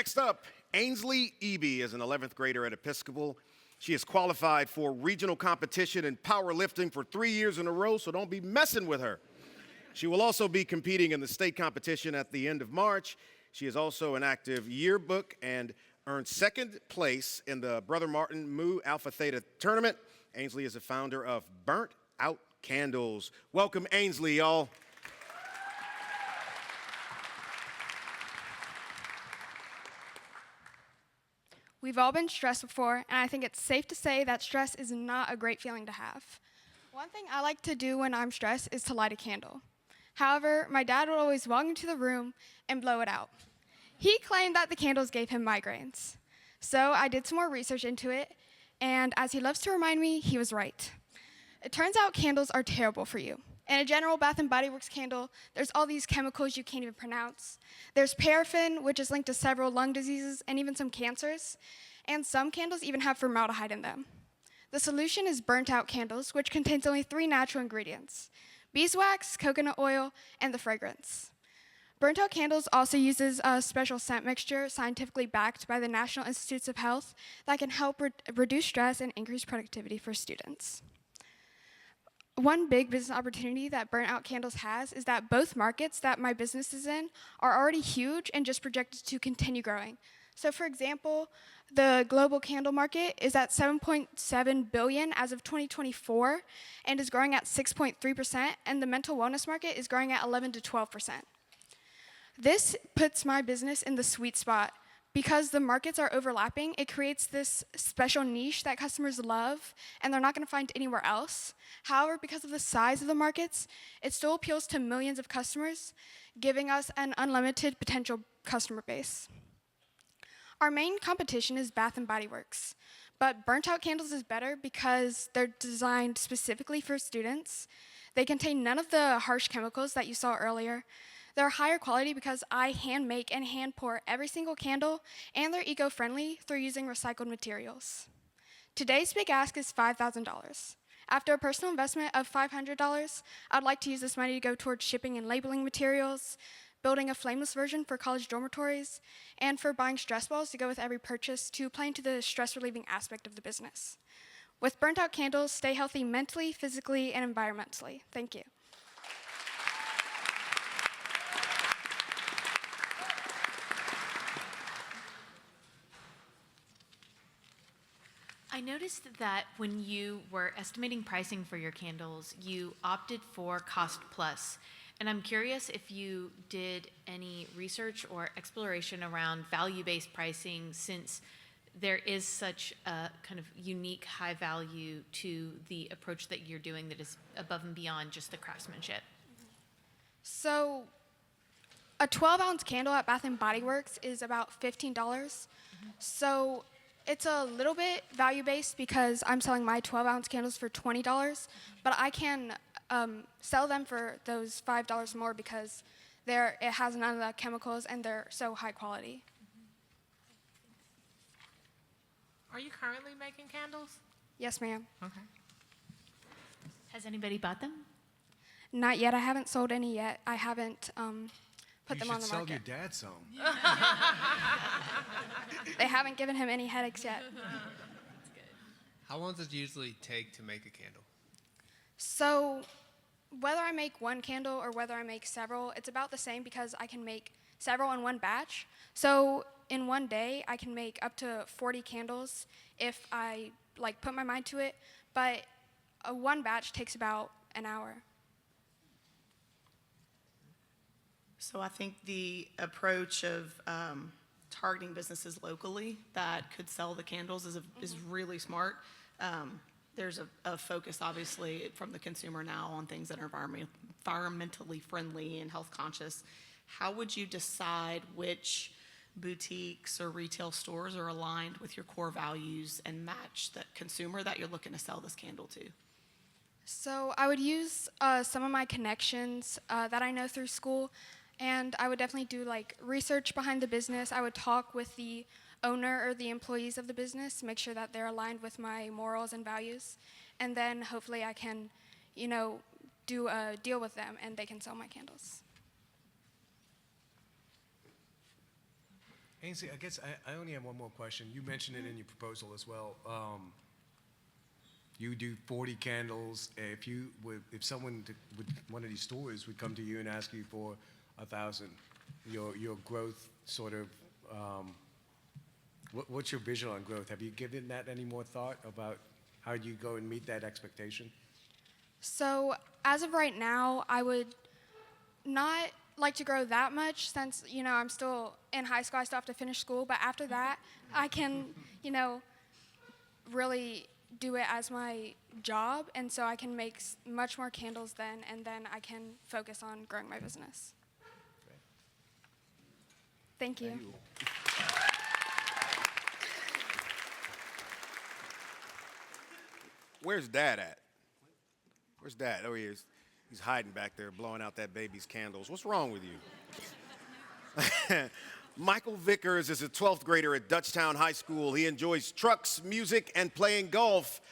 Next up, Ainsley Eby is an 11th grader at Episcopal. She has qualified for regional competition in powerlifting for 3 years in a row, so don't be messing with her. She will also be competing in the state competition at the end of March. She is also an active yearbook and earned second place in the Brother Martin Mu Alpha Theta tournament. Ainsley is a founder of Burnt Out Candles. Welcome, Ainsley, y'all. We've all been stressed before, and I think it's safe to say that stress is not a great feeling to have. One thing I like to do when I'm stressed is to light a candle. However, my dad would always walk into the room and blow it out. He claimed that the candles gave him migraines. So I did some more research into it, and as he loves to remind me, he was right. It turns out candles are terrible for you. In a general Bath & Body Works candle, there's all these chemicals you can't even pronounce. There's paraffin, which is linked to several lung diseases and even some cancers. And some candles even have formaldehyde in them. The solution is burnt out candles, which contains only 3 natural ingredients: beeswax, coconut oil, and the fragrance. Burnt out candles also uses a special scent mixture scientifically backed by the National Institutes of Health that can help reduce stress and increase productivity for students. One big business opportunity that burnt out candles has is that both markets that my business is in are already huge and just projected to continue growing. So for example, the global candle market is at $7.7 billion as of 2024 and is growing at 6.3%, and the mental wellness market is growing at 11 to 12%. This puts my business in the sweet spot. Because the markets are overlapping, it creates this special niche that customers love and they're not going to find anywhere else. However, because of the size of the markets, it still appeals to millions of customers, giving us an unlimited potential customer base. Our main competition is Bath & Body Works, but burnt out candles is better because they're designed specifically for students. They contain none of the harsh chemicals that you saw earlier. They're higher quality because I hand make and hand pour every single candle, and they're eco-friendly through using recycled materials. Today's big ask is $5,000. After a personal investment of $500, I'd like to use this money to go towards shipping and labeling materials, building a flameless version for college dormitories, and for buying stress balls to go with every purchase to play into the stress-relieving aspect of the business. With burnt out candles, stay healthy mentally, physically, and environmentally. Thank you. I noticed that when you were estimating pricing for your candles, you opted for cost plus. And I'm curious if you did any research or exploration around value-based pricing, since there is such a kind of unique high value to the approach that you're doing that is above and beyond just the craftsmanship. So a 12-ounce candle at Bath & Body Works is about $15. So it's a little bit value-based because I'm selling my 12-ounce candles for $20, but I can sell them for those $5 more because it has none of the chemicals and they're so high quality. Are you currently making candles? Yes, ma'am. Okay. Has anybody bought them? Not yet. I haven't sold any yet. I haven't put them on the market. You should sell your dad some. They haven't given him any headaches yet. That's good. How long does it usually take to make a candle? So whether I make one candle or whether I make several, it's about the same because I can make several in one batch. So in one day, I can make up to 40 candles if I put my mind to it, but one batch takes about an hour. So I think the approach of targeting businesses locally that could sell the candles is really smart. There's a focus, obviously, from the consumer now on things that are environmentally friendly and health conscious. How would you decide which boutiques or retail stores are aligned with your core values and match the consumer that you're looking to sell this candle to? So I would use some of my connections that I know through school, and I would definitely do research behind the business. I would talk with the owner or the employees of the business, make sure that they're aligned with my morals and values, and then hopefully I can, do a deal with them and they can sell my candles. Ainsley, I guess I only have one more question. You mentioned it in your proposal as well. You do 40 candles. If someone would one of these stores would come to you and ask you for 1,000, your growth sort of. What's your vision on growth? Have you given that any more thought about how you go and meet that expectation? So as of right now, I would not like to grow that much since, I'm still in high school. I still have to finish school. But after that, I can, really do it as my job. And so I can make much more candles then, and then I can focus on growing my business. Thank you. Where's Dad at? Where's Dad? Oh, he is. He's hiding back there, blowing out that baby's candles. What's wrong with you? Michael Vickers is a 12th grader at Dutchtown High School. He enjoys trucks, music, and playing golf.